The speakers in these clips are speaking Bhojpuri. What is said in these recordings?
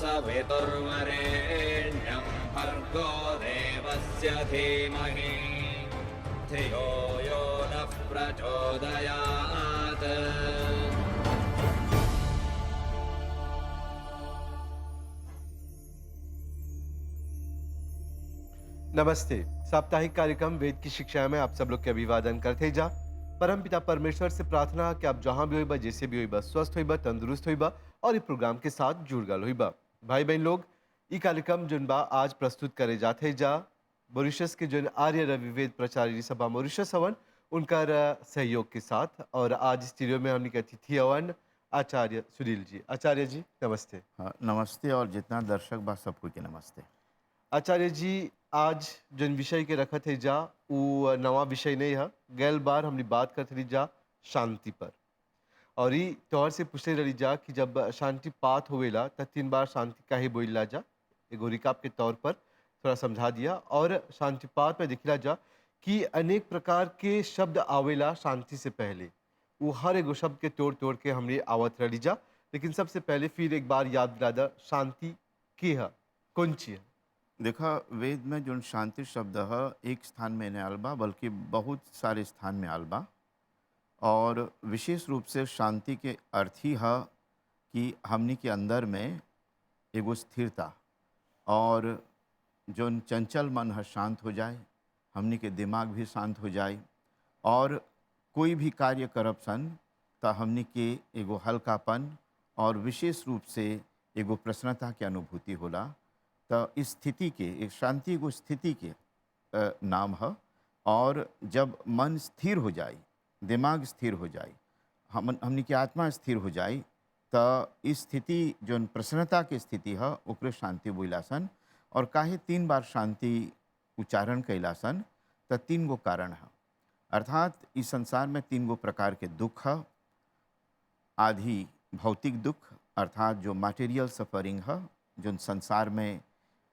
सवितुर्वरेण्यं भर्गो देवस्य धीमहि धियो यो नः प्रचोदयात्। नमस्ते। साप्ताहिक कार्यक्रम वेद की शिक्षा में आप सब लोग के अभिवादन करते जा। परम पिता परमेश्वर से प्रार्थना कि आप जहाँ भी होइबा, जैसे भी होइबा, स्वस्थ होइबा, तंदुरुस्त होइबा और ये प्रोग्राम के साथ जुड़ गल होइबा। भाई बहन लोग, ये कार्यक्रम जोन बा आज प्रस्तुत करे जाते जा मॉरिशस के जोन आर्य रविवेद प्रचारिणी सभा मॉरिशस हवन उनकर सहयोग के साथ। और आज स्टूडियो में हमने अतिथि हवन आचार्य सुनील जी। आचार्य जी नमस्ते। हाँ, नमस्ते और जितना दर्शक बा सबको के नमस्ते। आचार्य जी, आज जिन विषय के रखत है जा वो नवा विषय नहीं है। गैल बार हमने बात करते रही जा शांति पर, और ये तौर से पूछते रही जा कि जब शांति पात होवेला त 3 बार शांति काहे बोलला जा। एगो रिकाप के तौर पर थोड़ा समझा दिया। और शांति पात में दिखला जा कि अनेक प्रकार के शब्द आवेला शांति से पहले। वो हर एगो शब्द के तोड़ तोड़ के हमने आवत रही जा। लेकिन सबसे पहले फिर एक बार याद दिला दा, शांति की है, कौन ची है? देखा, वेद में जो शांति शब्द है एक स्थान में नहीं आल बा बल्कि बहुत सारे स्थान में आल बा। और विशेष रूप से शांति के अर्थ ही है कि हमनी के अंदर में एगो स्थिरता और जो चंचल मन है शांत हो जाए, हमनी के दिमाग भी शांत हो जाए और कोई भी कार्य करब सन तो हमनी के एगो हल्कापन और विशेष रूप से एगो प्रसन्नता के अनुभूति होला। तो इस स्थिति के एक शांति एगो स्थिति के नाम है। और जब मन स्थिर हो जाए, दिमाग स्थिर हो जाए, हमनी की आत्मा स्थिर हो जाए, तो इस स्थिति जो प्रसन्नता की स्थिति है ओकरे शांति बोलासन। और काहे 3 बार शांति उच्चारण कैलासन, तो 3 गो कारण है। अर्थात इस संसार में 3 गो प्रकार के दुख है। आधी भौतिक दुख अर्थात जो मटेरियल सफरिंग है, जो संसार में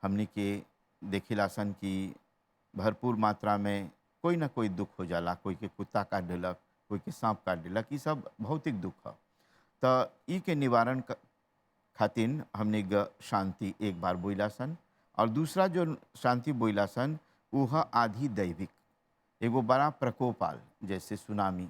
हमने के देखिलासन की भरपूर मात्रा में कोई ना कोई दुख हो जाला। कोई के कुत्ता काट दिलक, कोई के सांप काट दिलक, ये सब भौतिक दुख है। तो ई के निवारण खातिर हमने शांति एक बार बोलासन। और दूसरा जो शांति बोलासन वो है आधी दैविक। एगो बड़ा प्रकोप आल, जैसे सुनामी,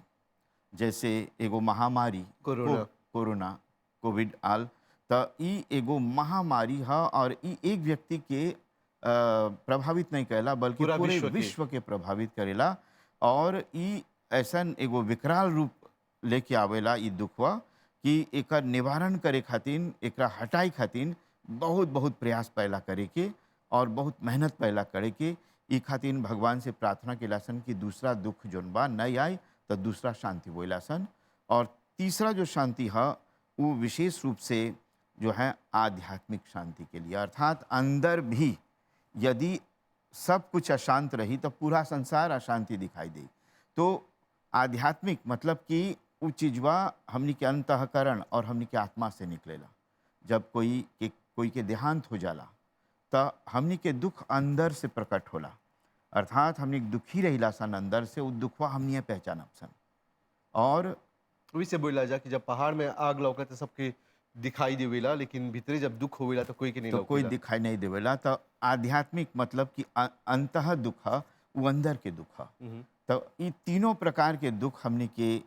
जैसे एगो महामारी कोरोना कोविड आल, तो ई एगो महामारी है। और ई एक व्यक्ति के प्रभावित नहीं करेला बल्कि पूरे विश्व के प्रभावित करेला। और ई ऐसन एगो विकराल रूप लेके आवेला ई दुखवा कि एकर निवारण करे खातिर, एकरा हटाई खातिर बहुत बहुत प्रयास पैदा करे के और बहुत मेहनत पैदा करे के। ई खातिर भगवान से प्रार्थना के लासन कि दूसरा दुख जोन बा नहीं आए, तो दूसरा शांति बोलासन। और तीसरा जो शांति है वो विशेष रूप से जो है आध्यात्मिक शांति के लिए। अर्थात अंदर भी यदि सब कुछ अशांत रही तो पूरा संसार अशांति दिखाई दे। तो आध्यात्मिक मतलब कि वो चीजवा हमनी के अंतःकरण और हमनी के आत्मा से निकलेला। जब कोई के देहांत हो जाला तो हमनी के दुख अंदर से प्रकट होला। अर्थात हमनी दुखी रहिला सन अंदर से, वो दुखवा हमनी पहचानब सन। और वही से बोला जा कि जब पहाड़ में आग लौकत तो सबके दिखाई देवेला, लेकिन भीतरे जब दुख होवेला तो कोई के नहीं तो कोई लौकेला। दिखाई नहीं देवेला। तो आध्यात्मिक मतलब कि अंतः दुख है, वो अंदर के दुख है। तो ये तीनों प्रकार के दुख हमने के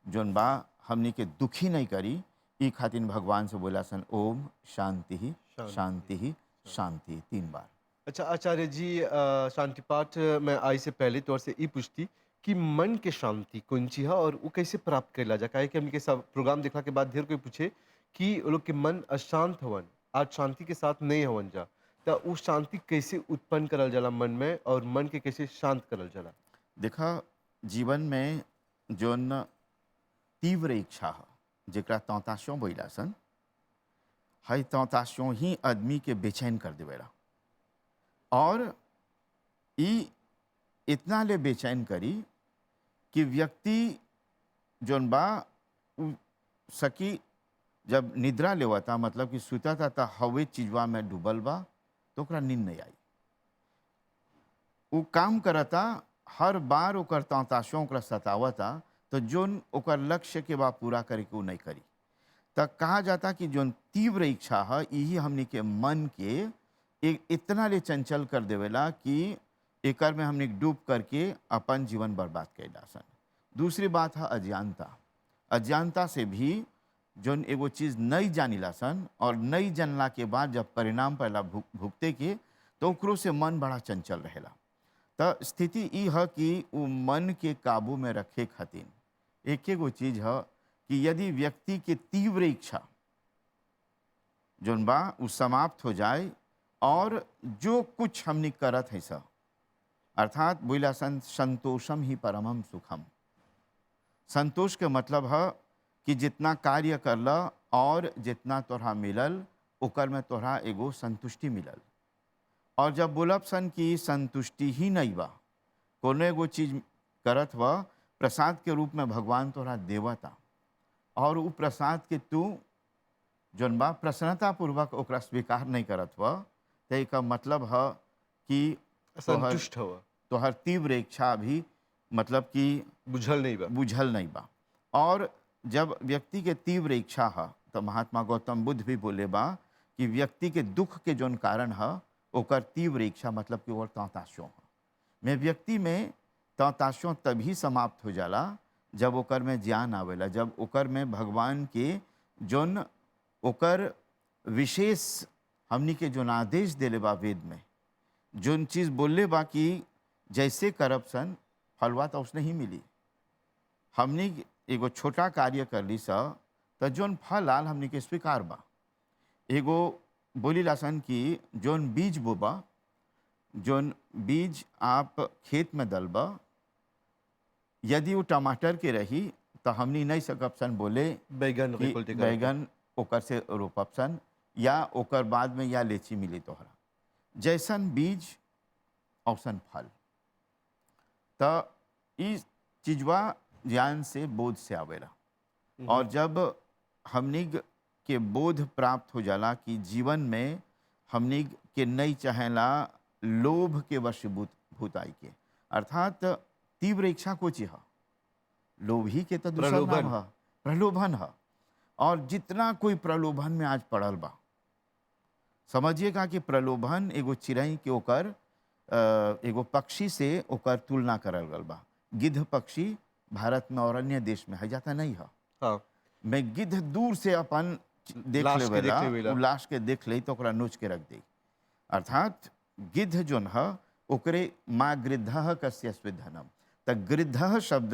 जोन बा हमने के दुखी नहीं करी। ई खातिर भगवान से बोला सन ओम शांति ही शांति ही शांति 3 बार। अच्छा आचार्य जी, शांति पाठ में आई से पहले तौर से ये पूछती कि मन के शांति कौन ची है और वो कैसे प्राप्त कर ला जा। काहे कि हमके सब प्रोग्राम देखला के बाद ढेर कोई पूछे कि वो लोग के मन अशांत हवन, आज शांति के साथ नहीं हवन जा, तो वो शांति कैसे उत्पन्न करल जाला मन में, और मन के कैसे शांत करल जाला? देखा, जीवन में जोन तीव्र इच्छा है जेकरा तौताशों बोला सन, हई तौताशों ही आदमी के बेचैन कर देवेला। और ई इतना ले बेचैन करी कि व्यक्ति जोन बा सकी जब निद्रा लेवता, मतलब कि सुतता था हवे चीजवा में डूबल बा, तो ओकरा नींद नहीं आई। वो काम करता, हर बार ओकर तौताशों ओकरा सतावता, तो जोन ओकर लक्ष्य के बा पूरा करे के वो नहीं करी। तब कहा जाता कि जो तीव्र इच्छा है यही हमनी के मन के एक इतना ले चंचल कर देवेला कि एकर में हमने डूब करके अपन जीवन बर्बाद कैला सन। दूसरी बात है अज्ञानता। अज्ञानता से भी जोन एगो चीज़ नहीं जानिला सन और नहीं जानला के बाद जब परिणाम पहला भुगते के तो ओकरो से मन बड़ा चंचल रहेला। तो स्थिति ई है कि वो मन के काबू में रखे खातिर एक एगो चीज़ है कि यदि व्यक्ति के तीव्र इच्छा जोन बा वो समाप्त हो जाए और जो कुछ हमने करत है सब अर्थात बोला संतोषम ही परमम सुखम। संतोष के मतलब है कि जितना कार्य करला और जितना तोहरा मिलल ओकर में तोहरा एगो संतुष्टि मिलल। और जब बोलब सन कि संतुष्टि ही नहीं बा, कोनो एगो चीज करत बा प्रसाद के रूप में भगवान तोहरा देवता और वो प्रसाद के तू जौन बा प्रसन्नतापूर्वक ओकरा स्वीकार नहीं करत बा, तो एका मतलब है कि संतुष्ट हुआ तोहर तीव्र इच्छा भी मतलब कि बुझल नहीं बा। और जब व्यक्ति के तीव्र इच्छा है तो महात्मा गौतम बुद्ध भी बोले बा कि व्यक्ति के दुख के जौन कारण है ओकर तीव्र इच्छा मतलब कि और तौताशों है। में व्यक्ति में तौताशों तभी समाप्त हो जाला जब ओकर में ज्ञान आवेला, जब ओकर में भगवान के जौन ओकर विशेष हमनी के जौन आदेश देले बा वेद में जौन चीज़ बोले बा कि जैसे करब सन फलवा तो उसने ही मिली। हमनी एगो छोटा कार्य कर ली सा तो जौन फल आल हमनी के स्वीकार बा। एगो बोली लासन कि जौन बीज बोबा, जौन बीज आप खेत में डलबा, यदि वो टमाटर के रही तो हमनी नहीं सकब सन बोले बैगन ओकर से रोपब सन या ओकर बाद में या लीची मिली तोहरा। जैसन बीज औसन फल। तो इस चीजवा ज्ञान से बोध से आवेला। और जब हमनी के बोध प्राप्त हो जाला कि जीवन में हमनी के नहीं चाहेला लोभ के वशीभूत आई के, अर्थात तीव्र इच्छा को चिहा लोभ ही के तो दूसरा नाम है प्रलोभन है। और जितना कोई प्रलोभन में आज पड़ल बा, समझिएगा कि प्रलोभन एगो चिड़ै के ओकर एगो पक्षी से ओकर तुलना करल गल बा। गिद्ध पक्षी भारत में और अन्य देश में है जाता नहीं है। हाँ। मैं गिद्ध दूर से अपन देख लेवेला, लाश के देख ले तो ओकरा नोच के रख दे। अर्थात गिद्ध जोन है ओकरे माँ गृद्ध कस्य स्विधनम। तो गृद्ध शब्द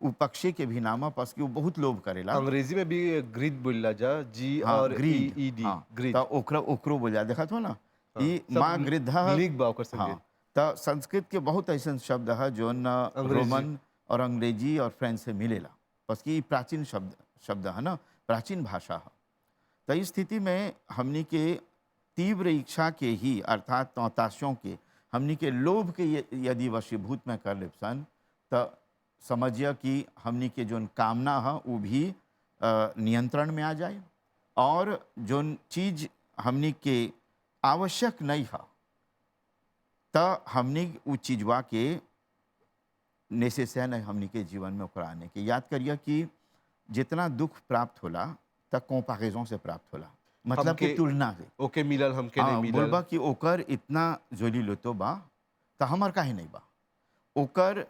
वो पक्षी के भी नाम है पस कि वो बहुत लोभ करेला। अंग्रेजी में भी ग्रीड बोला जा जी और ग्रीड ईडी ग्रीड तो ओकरो बोला देखा तो ना ई माँ गृद्ध हाँ। तो संस्कृत के बहुत ऐसा शब्द है जो रोमन और अंग्रेजी और फ्रेंच से मिलेला बस कि प्राचीन शब्द है ना, प्राचीन भाषा है। तो इस स्थिति में हमनी के तीव्र इच्छा के ही अर्थात तौताशों के हमनी के लोभ के यदि वशीभूत में कर लेसन तो समझिए कि हमनी के जोन कामना है वो भी नियंत्रण में आ जाए और जोन चीज हमनी के आवश्यक नहीं है तो हमनी वो चीजवा के नेसेसर है हमनी के जीवन में ओकरा आने के। याद करिए कि जितना दुख प्राप्त होला तक कंपैरिजन से प्राप्त होला, मतलब कि तुलना से ओके मिलल हमके नहीं मिलल। बोलबा कि ओकर इतना जोली लोतो बा तो हमर काहे नहीं बा, ओकर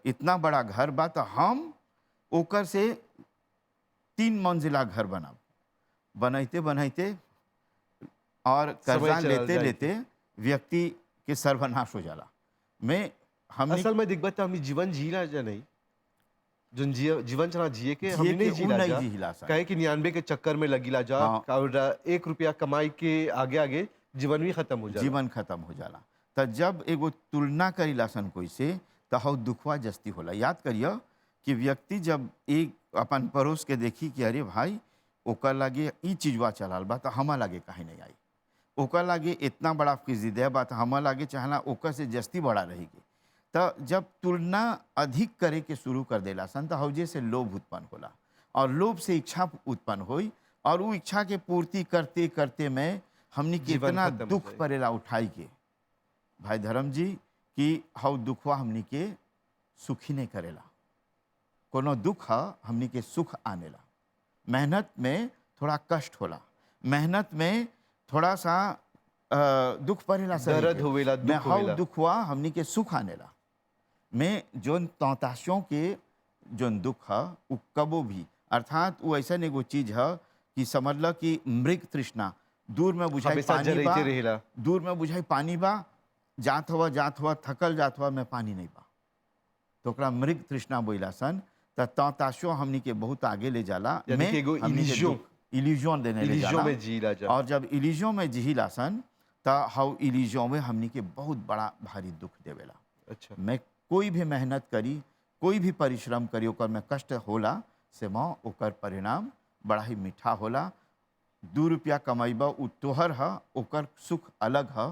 इतना बड़ा घर बा तो हम ओकर से 3 मंजिला घर बनाब। बनाइते बनाइते और कर्जा लेते लेते व्यक्ति के सर्वनाश हो जाला। मैं हम असल में दिखबत हम जीवन जीला जा नहीं जोन जीवन चला जिए के हम नहीं जीला जा कहे कि 99 के चक्कर में लगिला जा और 1 रुपया कमाई के आगे आगे जीवन भी खत्म हो जाला। जीवन खत्म हो जाला। तो जब एगो तुलना करी लासन कोई से तो हव दुखवा जस्ती होला। याद करिए कि व्यक्ति जब एक अपन पड़ोस के देखी कि अरे भाई ओकर लागे ई चीजवा चलाल बा तो हमा लागे काहे नहीं आई, ओकर लागे इतना बड़ा फिजिदे बा तो हमा लागे चाहला ओकर से जस्ती बड़ा रहेगी। तो जब तुलना अधिक करे के शुरू कर देला सन तो हौजे से लोभ उत्पन्न होला और लोभ से इच्छा उत्पन्न हुई और वो इच्छा के पूर्ति करते करते में हमने कितना दुख परेला उठाई के। भाई धर्म जी कि हव दुखवा हमनी के सुखी नहीं करेला, कोनो दुख है हमनी के सुख आनेला। मेहनत में थोड़ा कष्ट होला, मेहनत में थोड़ा सा दुख पड़ेला शरीर दर्द के। होवेला, मैं दुख हाउ होवेला। दुखवा हमनी के सुख आनेला। में जोन तौताशों के जोन दुख है वो कबो भी, अर्थात वो ऐसा एगो चीज है कि समझ ल कि मृग तृष्णा, दूर में बुझाई हमेशा पानी बा, जरैते रहेला। दूर में बुझाई पानी बा, जात हुआ थकल जात हुआ में पानी नहीं बा, तो ओकरा मृग तृष्णा बोला सन। त तौताशो हमनी के बहुत आगे ले जाला, यानी कि एगो हमनी के इल्यूजन, दुख इल्यूजन देने ले इल्यूजन जाला। में जीला जा। और जब इल्यूजन में जिहिला सन त हाउ इल्यूजन में हमनी के बहुत बड़ा भारी दुख देवेला। अच्छा, मैं कोई भी मेहनत करी, कोई भी परिश्रम करी, ओकर में कष्ट होला से माँ ओकर परिणाम बड़ा ही मीठा होला। 2 रुपया कमाइबा उ तोहर है, ओकर सुख अलग है।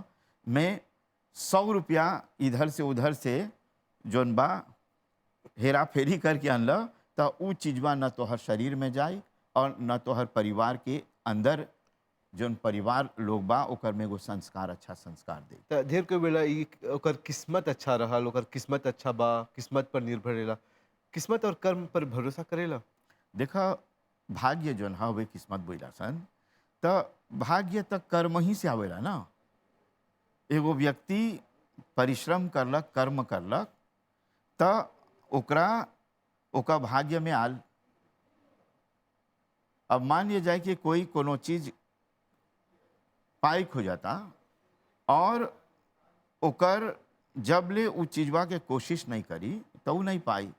मैं 100 रुपया इधर से उधर से जोन बा हेरा फेरी करके अनल तो उ चीजवा न तोहर शरीर में जाए और न तोहर परिवार के अंदर जोन परिवार लोग बा ओकर में एगो संस्कार, अच्छा संस्कार दे। त ढेर कोई बेला ई ओकर किस्मत अच्छा रहल, ओकर किस्मत अच्छा बा, किस्मत पर निर्भर रहेला। किस्मत और कर्म पर भरोसा करेला? देखा, भाग्य जोन है वे किस्मत बोला सन, तो भाग्य तक कर्म ही से आवेला ना। एगो व्यक्ति परिश्रम करलक, कर्म करलक, तो ओकरा ओका भाग्य में आल। अब मान लिया जाए कि कोई कोनो चीज पाइक हो जाता और ओकर जब ले उ चीजवा के कोशिश नहीं करी तो उ नहीं पाई।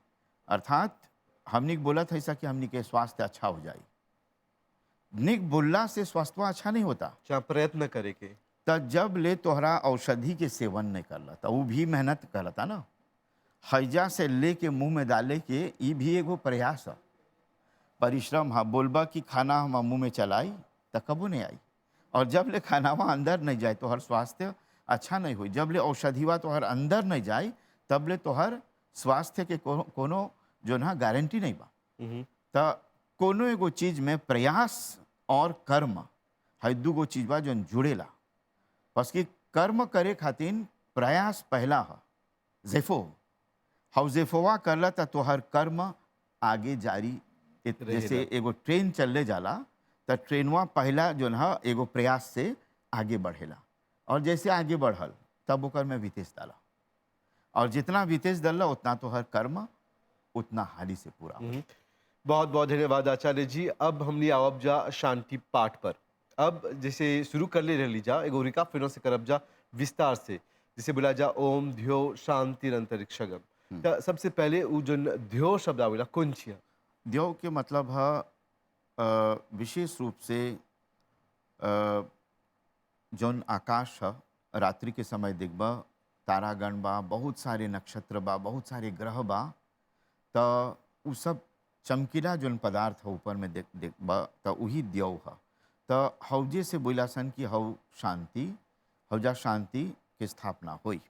अर्थात हमनी के बोला था ऐसा कि हमनी के स्वास्थ्य अच्छा हो जाए, निक बोलला से स्वास्थ्य अच्छा नहीं होता। चाहे प्रयत्न करे के। त जब ले तोहरा औषधि के सेवन नहीं करला तो वो भी मेहनत करता ना। हैजा से ले के मुंह में डाले के ये भी एगो प्रयास है, परिश्रम है। बोलबा कि खाना हम मुंह में चलाई तो कबो नहीं आई, और जब ले खानावा अंदर नहीं जाए तो हर स्वास्थ्य अच्छा नहीं हुई। जब ले औषधिवा तोहर अंदर नहीं जाए तब ले तोहर स्वास्थ्य के कोनो जो ना गारंटी नहीं बा। तो कोनो एगो चीज में प्रयास और कर्म है दूगो चीज बा जो जुड़ेला। बस कि कर्म करे खातिर प्रयास पहला है, जेफो हाउ जेफोवा करला तो तोहर कर्म आगे जारी। जैसे एगो ट्रेन चलने जाला तो ट्रेनवा पहला जो है एगो प्रयास से आगे बढ़ेला, और जैसे आगे बढ़ल तब ओकर में वितेश डाला, और जितना वितेश डाला उतना तोहर कर्म उतना हाली से पूरा हो। बहुत बहुत धन्यवाद आचार्य जी। अब हमने आवब जा शांति पाठ पर। अब जैसे शुरू कर ले रही जा, एगो रिका फिर से करब जा विस्तार से, जैसे बोला जा ओम ध्यो शांति अंतरिक्षगम। तो सबसे पहले वो जो ध्यो शब्द आवेला कौन छिया? ध्यो के मतलब है विशेष रूप से जौन आकाश है, रात्रि के समय दिखबा तारागण बा, बहुत सारे नक्षत्र बा, बहुत सारे ग्रह बा, तो उ सब चमकीला जोन पदार्थ है ऊपर में देखबा तो वही द्यौ है। तो हौजे से बोला सन कि हौ शांति, हौजा शांति की स्थापना हुई।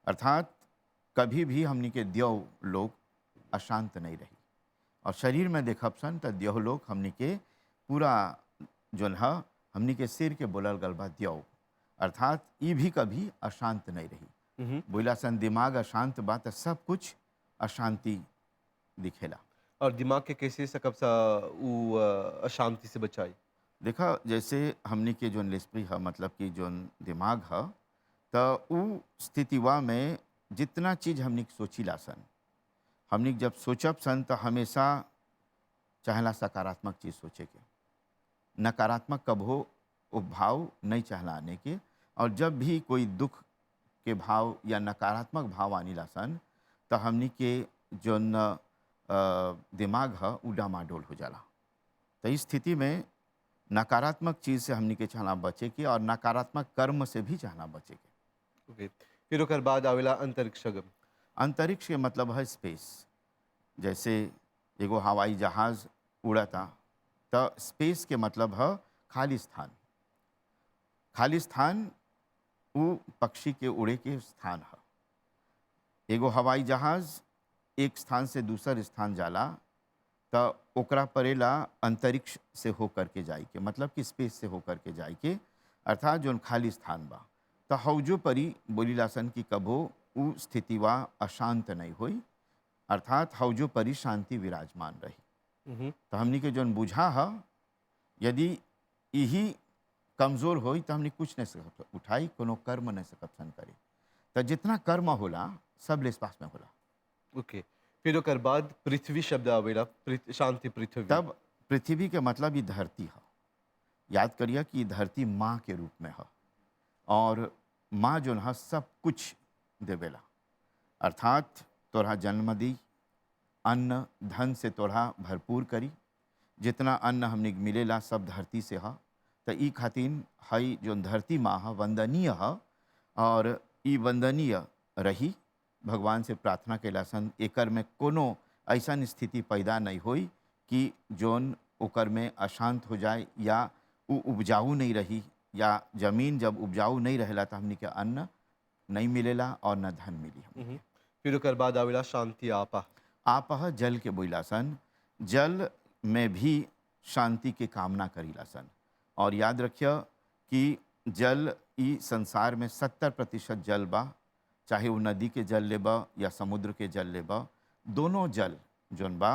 अर्थात कभी भी हमनी के द्यौ लोग अशांत नहीं रही, और शरीर में देखब सन तो द्यौ लोग हमनी के पूरा जोन है हमनी के सिर के बोलल गल बा द्यौ, अर्थात ये भी कभी अशांत नहीं रही। बोला सन दिमाग अशांत बा तो सब कुछ अशांति दिखेला। और दिमाग के कैसे सकब सा वो अशांति से बचाई? देखा, जैसे हमनी के जोन लिस्पी है, मतलब कि जोन दिमाग है, तो उ स्थितिवा में जितना चीज हमनी के सोचीला सन, हमनी जब सोचब सन तो हमेशा चाहला सकारात्मक चीज सोचे के, नकारात्मक कब हो वो भाव नहीं चाहला आने के। और जब भी कोई दुख के भाव या नकारात्मक भाव आनीला सन तो हमनी के जोन दिमाग है उ डामाडोल हो जाला। तो इस स्थिति में नकारात्मक चीज से हमनी के चाहना बचे के, और नकारात्मक कर्म से भी चाहना बचे के। ओके, फिर ओकर बाद आवेला अंतरिक्षगम। अंतरिक्ष के मतलब है स्पेस। जैसे एगो हवाई जहाज उड़ता तो स्पेस के मतलब है खाली स्थान। खाली स्थान वो पक्षी के उड़े के स्थान है। एगो हवाई जहाज एक स्थान से दूसर स्थान जाला तो ओकरा परेला अंतरिक्ष से होकर के जाए के, मतलब कि स्पेस से होकर के जाए के, अर्थात जो खाली स्थान बा। तो हौजो परी बोलीला सन कि कबो उ स्थितिवा अशांत नहीं हुई, अर्थात हौजो परी शांति विराजमान रही। तो हमनी के जौन बुझा है, यदि यही कमज़ोर होई तो हमनी कुछ नहीं सकत उठाई, कोनो कर्म नहीं सकत सन करे। तो जितना कर्म होला सब लेसपास में होला। ओके। फिर ओकर बाद पृथ्वी शब्द आवेला, शांति पृथ्वी। तब पृथ्वी के मतलब ये धरती है। याद करिए कि धरती माँ के रूप में है, और माँ जो है सब कुछ देवेला, अर्थात तोरा जन्म दी, अन्न धन से तोरा भरपूर करी, जितना अन्न हमने मिलेला सब धरती से है। तो ई खातिन हई जो धरती माँ है वंदनीय है, और ई वंदनीय रही। भगवान से प्रार्थना कैला सन एकर में कोनो ऐसा स्थिति पैदा नहीं होई कि जोन ओकर में अशांत हो जाए, या उ उपजाऊ नहीं रही, या जमीन जब उपजाऊ नहीं रहेला तो हमनी के अन्न नहीं मिलेला और न धन मिली हमनी। फिर ओकर बाद आवेला शांति आपा। आपह जल के बोला सन, जल में भी शांति के कामना करीला सन। और याद रखिए कि जल ई संसार में 70% जल बा, चाहे वो नदी के जल लेबा या समुद्र के जल लेबा, दोनों जल जोन बा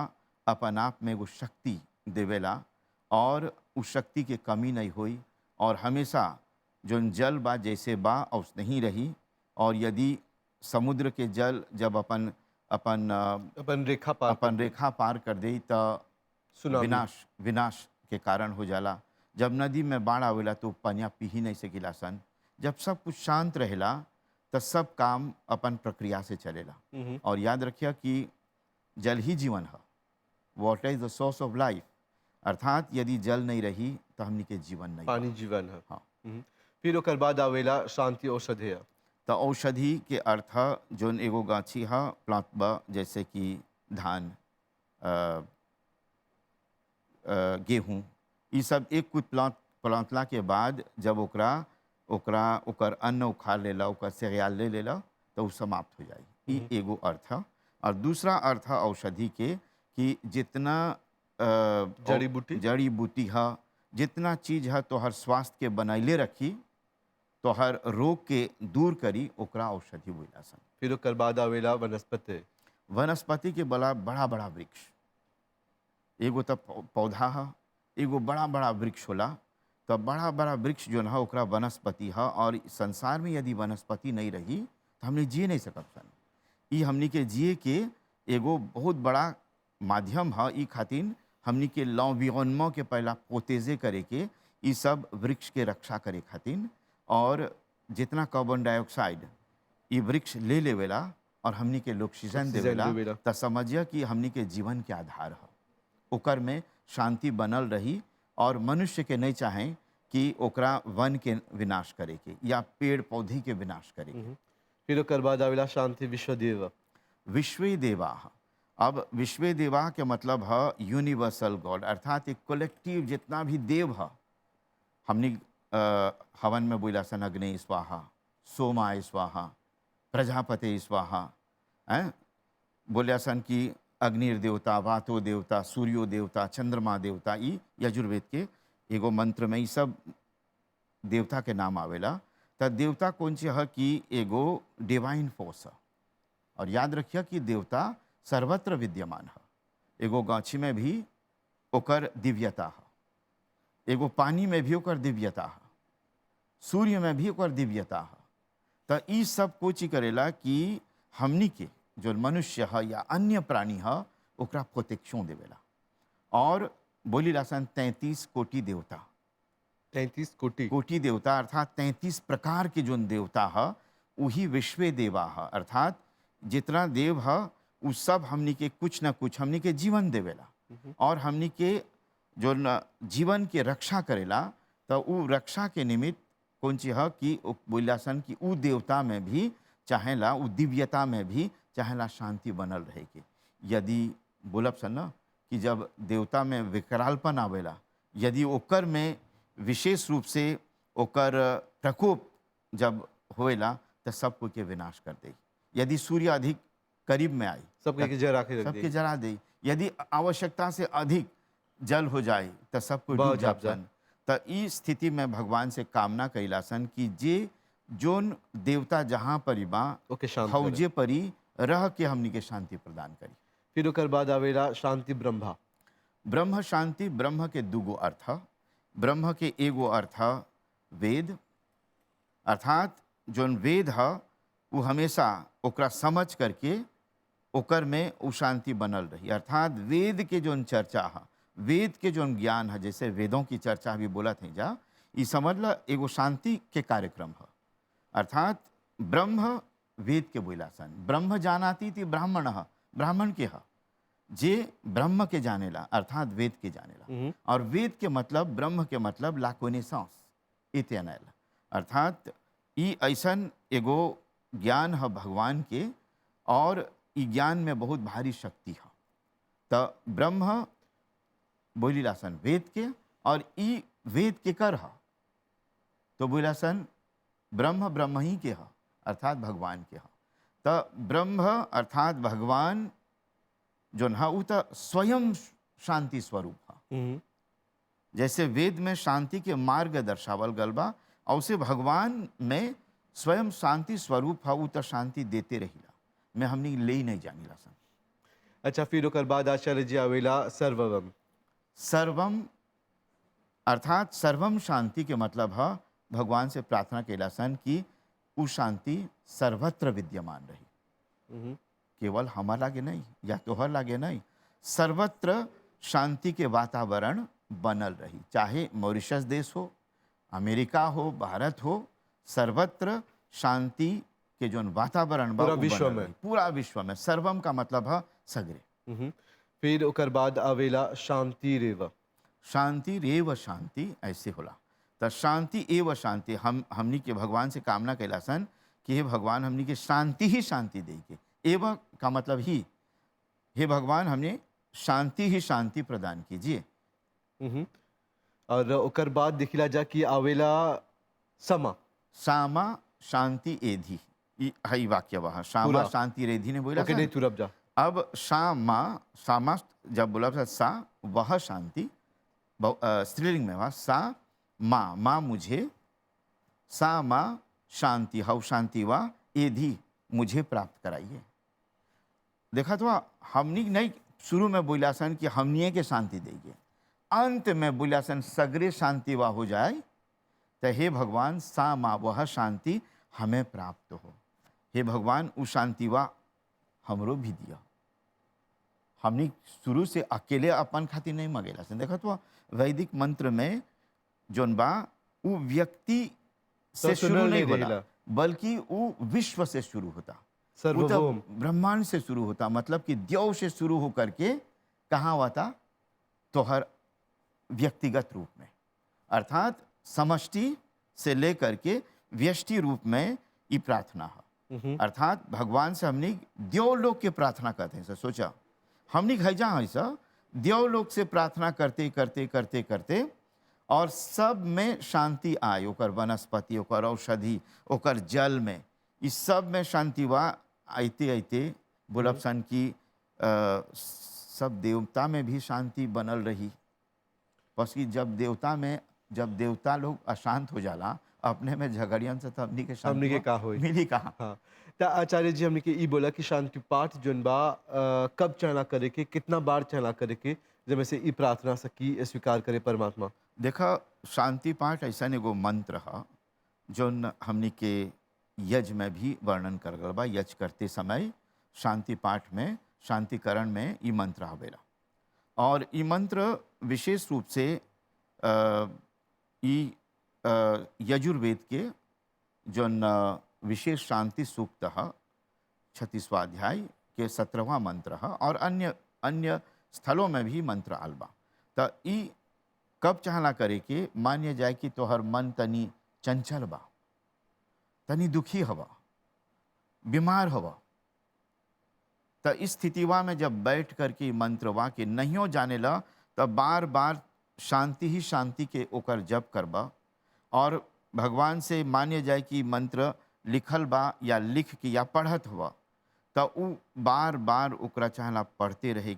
अपन आप में वो शक्ति देवेला, और उस शक्ति के कमी नहीं हुई, और हमेशा जोन जल बा जैसे बा औस नहीं रही। और यदि समुद्र के जल जब अपन अपन अपन रेखा पार कर दे तो विनाश के कारण हो जाला। जब नदी में बाढ़ आवेला तो पनिया पी ही नहीं सकेला सन। जब सब कुछ शांत रहेला तो सब काम अपन प्रक्रिया से चलेला। और याद रखिए कि जल ही जीवन है, water is the source of life, अर्थात यदि जल नहीं रही तो हमनी के जीवन नहीं, पानी जीवन है। हाँ। फिर ओकर बाद आवेला शांति औषधेय। तो औषधि के अर्थ जोन एगो गाछी है प्लांट बा, जैसे कि धान, गेहूँ, ये सब एक कुछ प्लांटला के बाद जब ओकर अन्न उखाड़ लेला, ओकर सेहयाल ले लेला तो वो समाप्त हो जाए। ये एगो अर्थ है। और दूसरा अर्थ है औषधि के कि जितना जड़ी बूटी है, जितना चीज है तो हर स्वास्थ्य के बनैले रखी, तो हर रोग के दूर करी, ओकरा औषधि बोला सन। फिर ओकर बाद आवेला वनस्पति। वनस्पति के बड़ा बड़ा बड़ा वृक्ष, एगो तो पौधा है, एगो बड़ा बड़ा वृक्ष होला। तो बड़ा बड़ा वृक्ष जो है ओकरा वनस्पति है। और संसार में यदि वनस्पति नहीं रही तो हमने जिए नहीं सकब सन। ये हमनी के जिए के एगो बहुत बड़ा माध्यम है। ई खातिर हमनी के लौवियोन्मो के पहला पोतेजे करे के ये सब वृक्ष के रक्षा करे खातिर, और जितना कार्बन डाइऑक्साइड ये वृक्ष ले लेवेला और हमनी के ऑक्सीजन देवेला, तो समझिए कि हमनी के जीवन के आधार है। ओकर में शांति बनल रही, और मनुष्य के नहीं चाहें कि ओकरा वन के विनाश करे के या पेड़ पौधे के विनाश करे के। फिर ओकर बाद आवेला शांति विश्वदेव। विश्वदेवा। अब विश्वदेवा के मतलब है यूनिवर्सल गॉड, अर्थात एक कलेक्टिव जितना भी देव है। हमने हवन में बोला सन अग्नि स्वाहा, सोमा स्वाहा, प्रजापति स्वाहा, बोलिया सन कि अग्नि देवता, वातो देवता, सूर्यो देवता, चंद्रमा देवता। ई यजुर्वेद के एगो मंत्र में ये सब देवता के नाम आवेला। तो देवता कौन सी है कि एगो डिवाइन फोर्स है। और याद रखिए कि देवता सर्वत्र विद्यमान है। एगो गाछी में भी ओकर दिव्यता है, एगो पानी में भी ओकर दिव्यता है, सूर्य में भी ओकर दिव्यता है। तो ई सब कुछ करेला कि हमनी के जो मनुष्य है या अन्य प्राणी है ओकरा प्रोटेक्शन देवेला। और बोली लासन 33 कोटि देवता, 33 कोटि देवता, अर्थात 33 प्रकार के जो देवता है वही विश्व देवा है। अर्थात जितना देव है वो सब हमनी के कुछ ना कुछ हमनी के जीवन देवेला, और हमनी के जो जीवन के रक्षा करेला। तो वो रक्षा के निमित्त कौन सी है कि बोलासन कि वो देवता में भी चाहेला, वो दिव्यता में भी चाहेला शांति बनल रहे के। यदि बोलब सन ना कि जब देवता में विकरालपन आवेला, यदि ओकर में विशेष रूप से ओकर प्रकोप जब होएला तो सब कोई के विनाश कर दे। यदि सूर्य अधिक करीब में आई सबके जरा दे। यदि आवश्यकता से अधिक जल हो जाए तो सब कोई डूब जाए। तो इस स्थिति में भगवान से कामना कैलासन कि जे जोन देवता जहाँ परी बा हौजे परी रह के हमनी के शांति प्रदान करी। फिर ओकर बाद आवेला शांति ब्रह्मा। ब्रह्म शांति ब्रह्म के दुगो अर्थ। ब्रह्म के एगो अर्थ वेद, अर्थात जोन वेद है वो हमेशा ओकरा समझ करके ओकर में वो शांति बनल रही। अर्थात वेद के जोन चर्चा है, वेद के जोन ज्ञान है, जैसे वेदों की चर्चा भी बोला थे जा, ये समझ ला एगो शांति के कार्यक्रम है। अर्थात ब्रह्म वेद के बोलासन, ब्रह्म जानाती थी ब्राह्मण है, ब्राह्मण के है जे ब्रह्म के जानेला, अर्थात वेद के जानेला। और वेद के मतलब, ब्रह्म के मतलब ला कोनेसांस इतनेला, अर्थात ई ऐसन एगो ज्ञान है भगवान के, और ई ज्ञान में बहुत भारी शक्ति है। तो ब्रह्म बोलीलासन वेद के, और ई वेद के कर है, तो बोलासन ब्रह्म ब्रह्म ही के है, अर्थात भगवान के है। तो ब्रह्म अर्थात भगवान जो है वो तो स्वयं शांति स्वरूप है। जैसे वेद में शांति के मार्ग दर्शावल गल बा, और उसे भगवान में स्वयं शांति स्वरूप है, वो तो शांति देते रहिला, मैं हमने ले ही नहीं जानी सन। अच्छा, फिर ओकर बाद आचार्य जी आवेला सर्वम। सर्वम अर्थात सर्वम शांति के मतलब है भगवान से प्रार्थना केला सन कि वो शांति सर्वत्र विद्यमान रही, केवल हमार लागे नहीं या तोहर लागे नहीं, सर्वत्र शांति के वातावरण बनल रही। चाहे मॉरिशस देश हो, अमेरिका हो, भारत हो, सर्वत्र शांति के जो वातावरण पूरा विश्व में, पूरा विश्व में। सर्वम का मतलब है सगरे। फिर ओकर बाद आवेला शांति रेव। शांति रेव शांति ऐसे होला। तो शांति एवं शांति हमनी के भगवान से कामना कैला सन कि हे भगवान हमनी के शांति ही शांति देके, एवं का मतलब ही हे भगवान हमने शांति ही शांति प्रदान कीजिए। और ओकर बाद देखिला जा कि आवेला समा। सामा शांति एधी, हई वाक्य वहाँ सामा शांति रेधी ने बोला। नहीं तुरब जा। अब सामा जब बोला सा वह शांति स्त्रीलिंग में वहाँ सा माँ मुझे, सा माँ शांति हव शांति वा एधी मुझे प्राप्त कराइए। देखा तो हमनी नहीं शुरू में बोलासन कि हमनिए के शांति देंगे, अंत में बोलासन सगरे शांति वा हो जाए, तो हे भगवान सा माँ वह शांति हमें प्राप्त हो। हे भगवान वो शांति वा हमरो भी दिया। हमनी शुरू से अकेले अपन खातिर नहीं मगेला सन। देखा तो वैदिक मंत्र में जोन बा वो व्यक्ति से शुरू नहीं होला, बल्कि वो विश्व से शुरू होता, वो तो ब्रह्मांड से शुरू होता। मतलब कि द्यौ से शुरू हो करके कहाँ हुआ था, तो हर व्यक्तिगत रूप में, अर्थात समष्टि से लेकर के व्यष्टि रूप में ये प्रार्थना है। अर्थात भगवान से हमने द्यौ लोक के प्रार्थना करते हैं। सोचा हमने खैजा ऐसा द्यौ लोक से प्रार्थना करते करते करते करते और सब में शांति आए, ओकर वनस्पति, ओकर औषधि, ओकर जल में, इस सब में शांति वा आते आते बोलब सन की सब देवता में भी शांति बनल रही। बस कि जब देवता लोग अशांत हो जाला अपने में झगड़ियन से, तब हमनी के शांति का होई मिली कहाँ। हाँ। तो आचार्य जी हमने के ई बोला कि शांति पाठ जोन बा कब चला करे के, कितना बार चला करे के, जब से ई प्रार्थना सकी स्वीकार करे परमात्मा। देखा शांति पाठ ऐसा एगो मंत्र है जोन हमनी के यज्ञ में भी वर्णन कर गल बा। यज्ञ करते समय शांति पाठ में, शांतिकरण में ये मंत्र आवेला, और ये मंत्र विशेष रूप से यजुर्वेद के जोन विशेष शांति सूक्त है 36वां अध्याय के 17वां मंत्र है, और अन्य स्थलों में भी मंत्र आलबा। तो ई कब चाहना करे कि मान्य जाए कि तोहर मन तनी चंचल बा, तनी दुखी हवा, बीमार हवा, तो इस स्थितिवा में जब बैठ करके मंत्रवा के नहीं जाने ला, तब बार बार शांति ही शांति के ओकर जप करबा, और भगवान से मान्य जाए कि मंत्र लिखल बा या लिख के या पढ़त हुआ, तो उ बार बार ओकरा चाहला पढ़ते रहे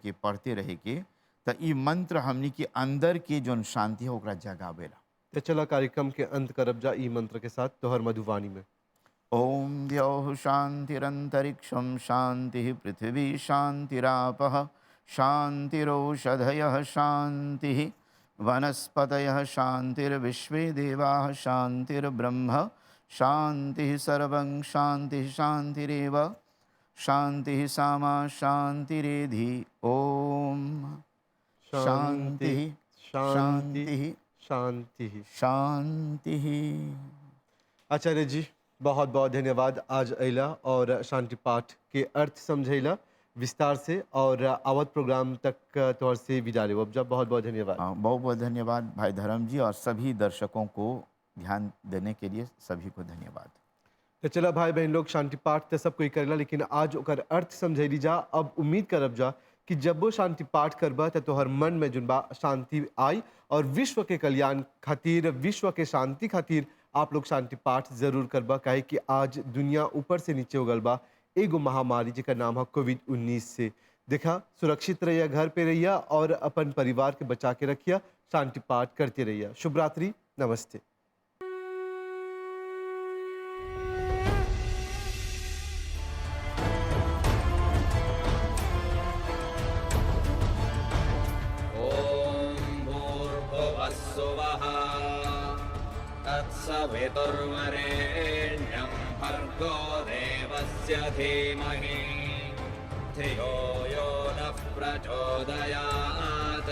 के तो ये मंत्र हमनी के अंदर के जोन शांति है ओकरा जगावेला। तो चला कार्यक्रम के अंत करब जा ई मंत्र के साथ तोहर मधुवाणी में। ओम द्यौः शांतिरंतरिक्षं शांति पृथ्वी शांतिरापः शान्तिरौषधयः शान्तिः वनस्पतयः शान्तिर्विश्वे देवाः शान्तिर्ब्रह्म शान्तिः सर्वं शान्तिः शान्तिरेव शान्तिः सामा शान्तिरेधि ओम शांति शान्तिः शांति शान्तिः शांति। शान्तिः। आचार्य जी बहुत बहुत धन्यवाद आज अला और शांति पाठ के अर्थ समझैला विस्तार से और आवत प्रोग्राम तक तौर से विदा ले अब जब बहुत बहुत धन्यवाद। बहुत बहुत धन्यवाद भाई धर्म जी और सभी दर्शकों को ध्यान देने के लिए सभी को धन्यवाद। तो चला भाई बहन लोग शांति पाठ तो सब कोई करेला लेकिन आज ओकर अर्थ समझैली जा। अब उम्मीद करब जा कि जब वो शांति पाठ करबा तो तोहर मन में जुनबा शांति आई और विश्व के कल्याण खातिर विश्व के शांति खातिर आप लोग शांति पाठ जरूर करबा। काहे कि आज दुनिया ऊपर से नीचे हो गल बा एगो महामारी जिसका नाम है कोविड-19 से। देखा सुरक्षित रहिया, घर पे रहिया और अपन परिवार के बचा के रखिया, शांति पाठ करते रहिया। शुभ रात्रि, नमस्ते। तत्सवितुर्वरेण्यं भर्गो देवस्य धीमहि धियो यो नः प्रचोदयात्।